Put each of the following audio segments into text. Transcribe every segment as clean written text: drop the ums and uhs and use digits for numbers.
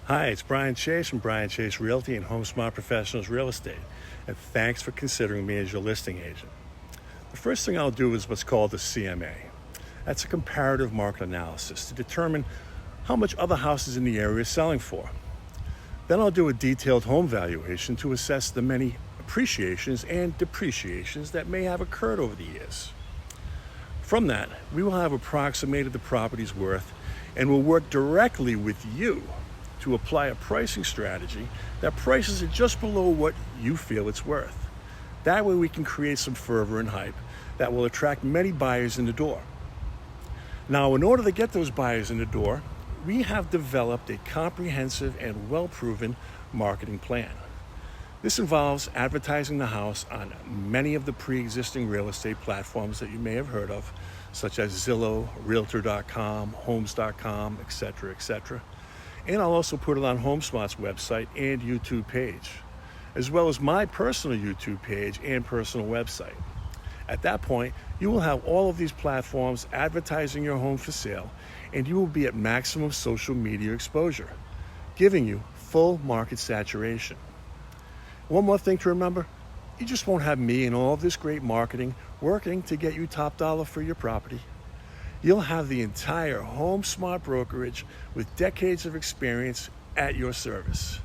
Hi, it's Brian Chase from Brian Chase Realty and HomeSmart Professionals Real Estate, and thanks for considering me as your listing agent. The first thing I'll do is what's called a CMA. That's a comparative market analysis to determine how much other houses in the area are selling for. Then I'll do a detailed home valuation to assess the many appreciations and depreciations that may have occurred over the years. From that, we will have approximated the property's worth and will work directly with you to apply a pricing strategy that prices it just below what you feel it's worth. That way we can create some fervor and hype that will attract many buyers in the door. Now, in order to get those buyers in the door, we have developed a comprehensive and well-proven marketing plan. This involves advertising the house on many of the pre-existing real estate platforms that you may have heard of, such as Zillow, Realtor.com, Homes.com, etc., etc. And I'll also put it on HomeSmart's website and YouTube page, as well as my personal YouTube page and personal website. At that point, you will have all of these platforms advertising your home for sale, and you will be at maximum social media exposure, giving you full market saturation. One more thing to remember, you just won't have me and all of this great marketing working to get you top dollar for your property. You'll have the entire HomeSmart brokerage with decades of experience at your service.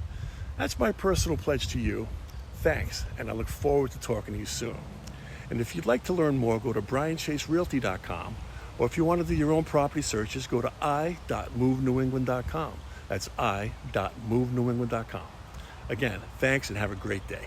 That's my personal pledge to you. Thanks, and I look forward to talking to you soon. And if you'd like to learn more, go to bryanchaserealty.com, or if you want to do your own property searches, go to i.movenewengland.com. That's i.movenewengland.com. Again, thanks and have a great day.